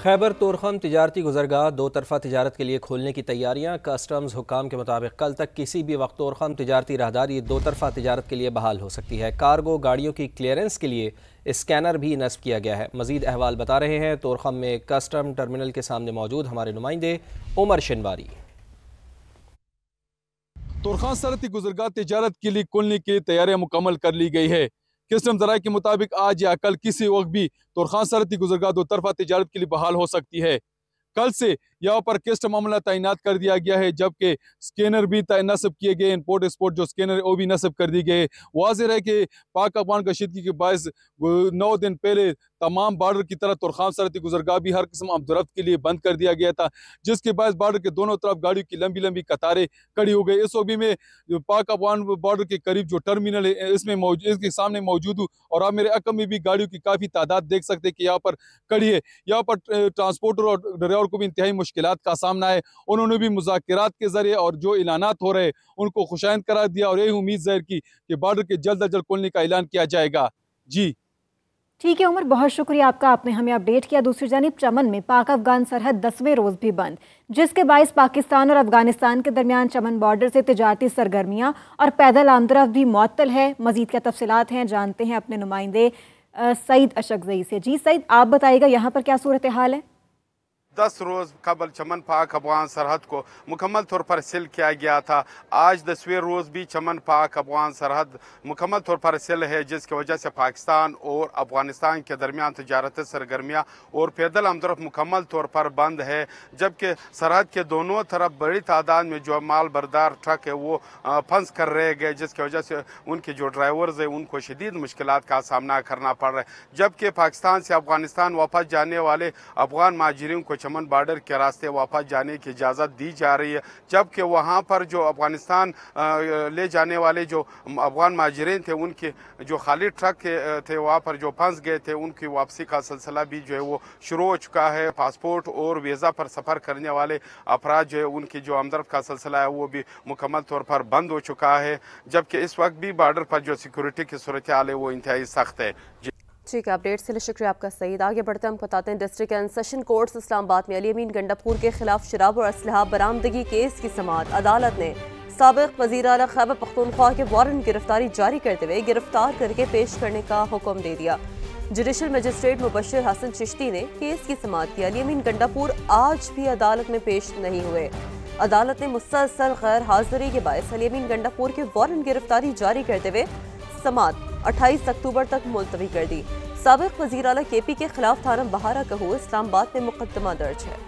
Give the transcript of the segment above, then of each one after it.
खैबर तोरखम तिजारती गुजरगाह दो तरफ़ा तिजारत के लिए खोलने की तैयारियां। कस्टम्स हुक्काम के मुताबिक कल तक किसी भी वक्त तोरखम तिजारती राहदारी दो तरफ़ा तिजारत के लिए बहाल हो सकती है। कार्गो गाड़ियों की क्लियरेंस के लिए स्कैनर भी नस्ब किया गया है। मजीद अहवाल बता रहे हैं तोरखम में कस्टम टर्मिनल के सामने मौजूद हमारे नुमाइंदे उमर शनवारी। तोरखान सरहदी गुजरगाह तिजारत के लिए खोलने की तैयारियां मुकम्मल कर ली गई है। कस्टम ज़राए के मुताबिक आज या कल किसी वक्त भी तोरखान सरहदी गुजरगाह दो तरफा तिजारत के लिए बहाल हो सकती है। कल से यहाँ पर कस्टम मामला तैनात कर दिया गया है, जबकि स्कैनर भी नस्ब किए गए। इम्पोर्ट एक्सपोर्ट जो स्कैनर है वो भी नस्ब कर दिए गए। वाज़ेह है कि पाक अफगान कशीदगी के बायस 9 दिन पहले तमाम बार्डर की तरह तोरखान सरहदी गुजरगाह भी हर किस्म आमदरफ्त के लिए बंद कर दिया गया था, जिसके बायस बार्डर के दोनों तरफ गाड़ियों की लंबी लंबी कतारें खड़ी हो गई। इस वक्त भी मैं पाक अफगान बॉर्डर के करीब जो टर्मिनल है इसमें इसके सामने मौजूद हूँ और आप मेरे अकम में भी गाड़ियों की काफ़ी तादाद देख सकते हैं कि यहाँ पर खड़ी है। यहाँ पर ट्रांसपोर्टर और ड्राइवर को भी इंतहाई मुश्किलात का सामना है। उन्होंने भी मुज़ाकरात के जरिए और जो ऐलानात हो रहे उनको खुशाइंद करार दिया और यही उम्मीद जाहिर की कि बॉर्डर के जल्द अज जल्द खोलने का ऐलान किया जाएगा। जी ठीक है उमर, बहुत शुक्रिया आपका, आपने हमें अपडेट किया। दूसरी जानिब चमन में पाक अफगान सरहद 10वें रोज़ भी बंद, जिसके बायस पाकिस्तान और अफगानिस्तान के दरमियान चमन बॉर्डर से तिजारती सरगर्मियां और पैदल आमदरफ्त भी मुअत्तल है। मजीद क्या तफसीलात हैं जानते हैं अपने नुमाइंदे सईद अशकज़ई से। जी सईद, आप बताइएगा यहाँ पर क्या सूरत हाल है? 10 रोज़ कबल चमन पाक अफगान सरहद को मुकम्मल तौर पर सील किया गया था। आज 10वें रोज़ भी चमन पाक अफगान सरहद मुकम्मल तौर पर सील है, जिसकी वजह से पाकिस्तान और अफगानिस्तान के दरमियान तजारती सरगर्मियाँ और पैदल आमदरफ्त मुकम्मल तौर पर बंद है। जबकि सरहद के दोनों तरफ बड़ी तादाद में जो माल बरदार ट्रक है वो फंस कर रह गए, जिसकी वजह से उनके जो ड्राइवर्स हैं उनको शदीद मुश्किलात का सामना करना पड़ रहा है। जबकि पाकिस्तान से अफगानिस्तान वापस जाने वाले अफगान महाजिरीन को चमन बॉर्डर के रास्ते वापस जाने की इजाज़त दी जा रही है, जबकि वहाँ पर जो अफगानिस्तान ले जाने वाले जो अफगान महाजिरीन थे उनके जो खाली ट्रक थे वहाँ पर जो फंस गए थे उनकी वापसी का सिलसिला भी जो है वो शुरू हो चुका है। पासपोर्ट और वीज़ा पर सफ़र करने वाले अफराद जो है उनकी जो आमदरफ्त का सिलसिला है वो भी मुकम्मल तौर पर बंद हो चुका है, जबकि इस वक्त भी बॉर्डर पर जो सिक्योरिटी की सूरत हाल है वो इंतहाई सख्त है। ठीक है, अपडेट के लिए शुक्रिया आपका सईद। आगे बढ़ते हम बताते हैं district and session courts Islamabad में अली अमीन गंडापुर के खिलाफ शराब और असलहा बरामदगी केस की समाअत। अदालत ने साबिक वज़ीर आला खैबर पख्तूनख्वा के वारंट गिरफ्तारी जारी करते हुए गिरफ्तार करके पेश करने का हुक्म दे दिया। जुडिशल मजिस्ट्रेट मुबश्शिर हसन चिश्ती ने केस की समाअत की। अली अमीन गंडापुर आज भी अदालत में पेश नहीं हुए। अदालत ने मुसलसल गैर हाजिरी के बायस अली अमीन गंडापुर के वारंट गिरफ्तारी जारी करते हुए समाअत 28 अक्टूबर तक मुलतवी कर दी। साबिक वज़ीर आला KP के खिलाफ थाना बहारा कहू इस्लामाबाद में मुकदमा दर्ज है।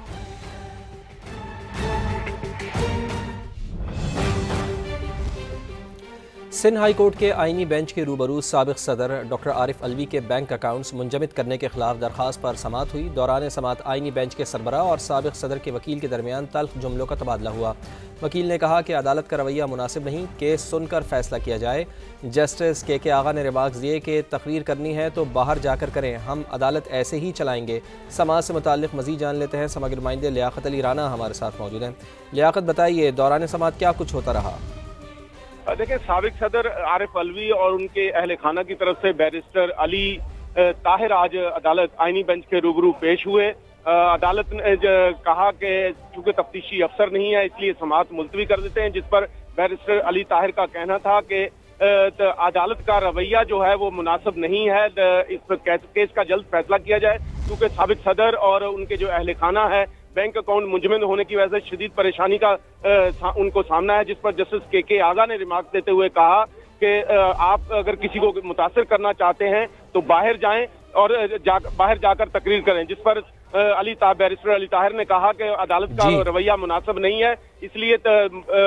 सिंध हाई कोर्ट के आईनी बेंच के रूबरू साबिक सदर डॉक्टर आरिफ अलवी के बैंक अकाउंट्स मुंजमद करने के खिलाफ दरख्वास्त पर समाअत हुई। दौरान समाअत आईनी बेंच के सरबराह और साबिक सदर के वकील के दरमियान तल्ख जुमलों का तबादला हुआ। वकील ने कहा कि अदालत का रवैया मुनासिब नहीं, केस सुनकर फैसला किया जाए। जस्टिस KK आगा ने रिमार्क्स दिए कि तकरीर करनी है तो बाहर जाकर करें, हम अदालत ऐसे ही चलाएंगे। समाज से मुताल्लिक मजीद जान लेते हैं। समग्र नुमाइंदे लियाकत अली राना हमारे साथ मौजूद हैं। लियाकत, बताइए दौरान समाअत क्या कुछ होता रहा? देखिए, साबिक सदर आरिफ अलवी और उनके अहले खाना की तरफ से बैरिस्टर अली ताहिर आज अदालत आईनी बेंच के रूबरू पेश हुए। अदालत ने कहा कि चूंकि तफ्तीशी अफसर नहीं है इसलिए समाअत मुलतवी कर देते हैं, जिस पर बैरिस्टर अली ताहिर का कहना था कि अदालत का रवैया जो है वो मुनासिब नहीं है, इस केस का जल्द फैसला किया जाए, क्योंकि साबिक सदर और उनके जो अहले खाना है बैंक अकाउंट मुंजमद होने की वजह से शदीद परेशानी का उनको सामना है। जिस पर जस्टिस KK आगा ने रिमार्क देते हुए कहा कि आप अगर किसी को मुतासिर करना चाहते हैं तो बाहर जाएं और बाहर जाकर तकरीर करें, जिस पर बैरिस्टर अली ताहिर ने कहा कि अदालत का रवैया मुनासिब नहीं है, इसलिए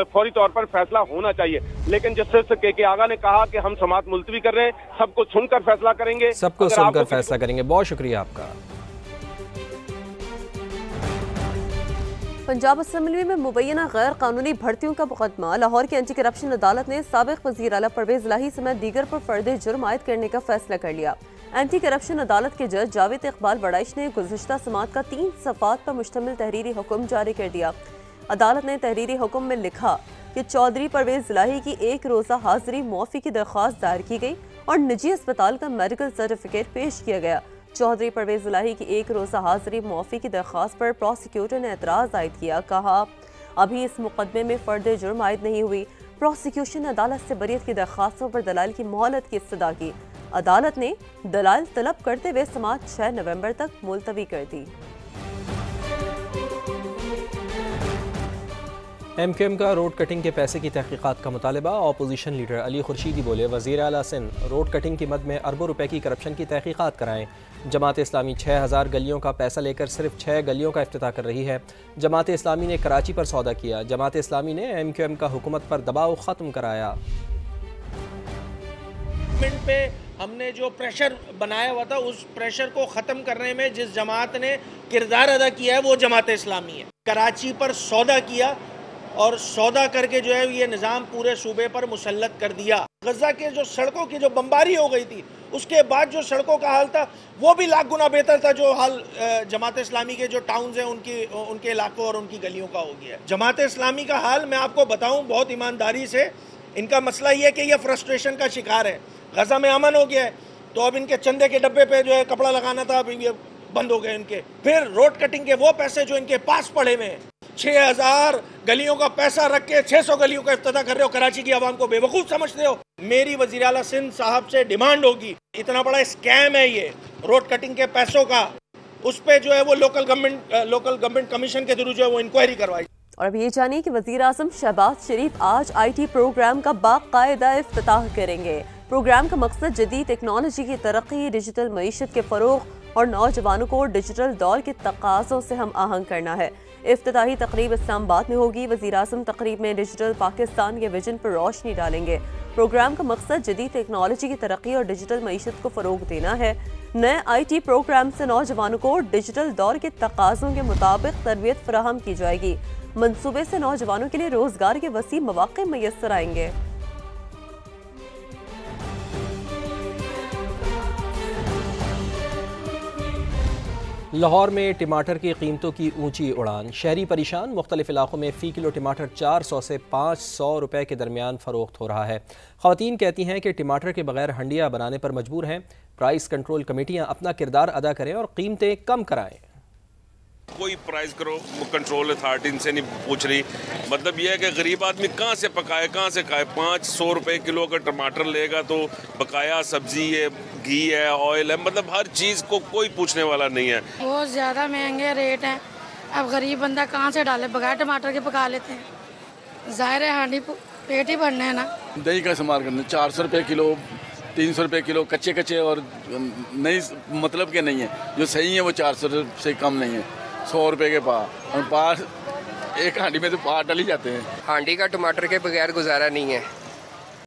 फौरी तौर पर फैसला होना चाहिए। लेकिन जस्टिस KK आगा ने कहा कि हम समाअत मुलतवी कर रहे हैं, सबको सुनकर फैसला करेंगे, सबको सुनकर फैसला करेंगे। बहुत शुक्रिया आपका। पंजाब असम्बली में मुबैना गैर कानूनी भर्तियों का मुकदमा। लाहौर की एंटी करप्शन अदालत ने साबिक वज़ीर आला परवेज इलाही समेत दीगर पर फर्द जुर्म आयद करने का फैसला कर लिया। एंटी करप्शन अदालत के जज जावेद इकबाल बड़ाइश ने गुज़िश्ता समाअत का 3 सफ़ात पर मुश्तमिल तहरीरी हुक्म जारी कर दिया। अदालत ने तहरीरी हुक्म में लिखा कि चौधरी परवेज इलाही की 1 रोज़ा हाजिरी मुआफ़ी की दरख्वास्त दायर की गई और निजी अस्पताल का मेडिकल सर्टिफिकेट पेश किया गया। चौधरी परवेज इलाही की एक रोज़ा हाजिरी मुआफ़ी की दरख्वास्त पर प्रोसिक्यूटर ने एतराज़ आयद किया। कहा अभी इस मुकदमे में फ़र्द जुर्म आयद नहीं हुई। प्रोसिक्यूशन ने अदालत से बरीयत की दरख्वास्तों पर दलाल की मोहलत की इस्तदा की। अदालत ने दलाल तलब करते हुए समाअत 6 नवंबर तक मुलतवी कर दी। MQM का रोड कटिंग के पैसे की तहकीकात का मुतालबा। अपोजिशन लीडर अली खुर्शीदी बोले वज़ीर आला सिंध रोड कटिंग की मद में अरबों रुपए की करप्शन की तहकीकात कराएं। जमात इस्लामी 6000 गलियों का पैसा लेकर सिर्फ 6 गलियों का इफ्तिताह कर रही है। जमात इस्लामी ने कराची पर सौदा किया। जमात इस्लामी ने MQM का हुकूमत पर दबाव ख़त्म कराया। पे हमने जो प्रेशर बनाया हुआ था उस प्रेशर को ख़त्म करने में जिस जमात ने किरदार अदा किया है वो जमात इस्लामी है। कराची पर सौदा किया और सौदा करके जो है ये निज़ाम पूरे सूबे पर मुसल्लत कर दिया। गजा के जो सड़कों की जो बमबारी हो गई थी उसके बाद जो सड़कों का हाल था वो भी लाख गुना बेहतर था जो हाल जमात इस्लामी के जो टाउन्स हैं उनके इलाकों और उनकी गलियों का हो गया है। जमात इस्लामी का हाल मैं आपको बताऊं बहुत ईमानदारी से, इनका मसला ये है कि ये फ्रस्ट्रेशन का शिकार है। गजा में अमन हो गया है तो अब इनके चंदे के डब्बे पे जो है कपड़ा लगाना था अब ये बंद हो गए इनके। फिर रोड कटिंग के वो पैसे जो इनके पास पड़े हुए हैं, 6000 गलियों का पैसा रख के 600 गलियों का इफ्तिताह कर रहे हो। कराची की आवाम को बेवकूफ समझते हो। मेरी वज़ीर आला सिंध साहब से डिमांड होगी, इतना बड़ा स्कैम है ये रोड कटिंग के पैसों का, उस पे जो है वो लोकल गवर्नमेंट कमीशन के थ्रू जो है वो इंक्वायरी करवाई। और अब ये जानिए कि वज़ीर आज़म शहबाज शरीफ आज IT प्रोग्राम का बाकायदा इफ्तिताह करेंगे। प्रोग्राम का मकसद जदीद टेक्नोलॉजी की तरक्की, डिजिटल मईशत के फ़रोग़ और नौजवानों को डिजिटल दौर के तकाज़ों से हम आहंग करना है। इफ्तिताही तकरीब इस्लामाबाद में होगी। वज़ीर आज़म तकरीब में डिजिटल पाकिस्तान के विजन पर रोशनी डालेंगे। प्रोग्राम का मकसद जदीद टेक्नोलॉजी की तरक्की और डिजिटल मईशत को फ़रोग़ देना है। नए IT प्रोग्राम से नौजवानों को डिजिटल दौर के तकाज़ों के मुताबिक तरबियत फराहम की जाएगी। मंसूबे से नौजवानों के लिए रोज़गार के वसी मौक़े मैसर आएंगे। लाहौर में टमाटर की कीमतों की ऊंची उड़ान, शहरी परेशान। मुख्तलिफ इलाकों में फ़ी किलो टमाटर 400 से 500 रुपए के दरमियान फ़रोख्त हो रहा है। ख़वातीन कहती हैं कि टमाटर के बगैर हंडिया बनाने पर मजबूर हैं। प्राइस कंट्रोल कमेटियाँ अपना किरदार अदा करें और कीमतें कम कराएं। कोई प्राइस कंट्रोल अथॉरिटी इनसे नहीं पूछ रही। मतलब यह है कि गरीब आदमी कहाँ से पकाए, कहाँ से खाए। 500 रुपए किलो का टमाटर लेगा तो बकाया सब्जी है, घी है, ऑयल है, मतलब हर चीज़ को कोई पूछने वाला नहीं है। बहुत ज़्यादा महंगे रेट हैं। अब गरीब बंदा कहाँ से डाले, बगैर टमाटर के पका लेते हैं। ज़ाहिर है हांडी पेट ही भरना है ना। दही का इस्तेमाल करना 400 रुपये किलो, 300 रुपये किलो, कच्चे और नई मतलब के नहीं है। जो सही है वो 400 से कम नहीं है। 100 रुपये के पार और पार एक हांडी में तो पार डल ही जाते हैं। हांडी का टमाटर के बगैर गुजारा नहीं है।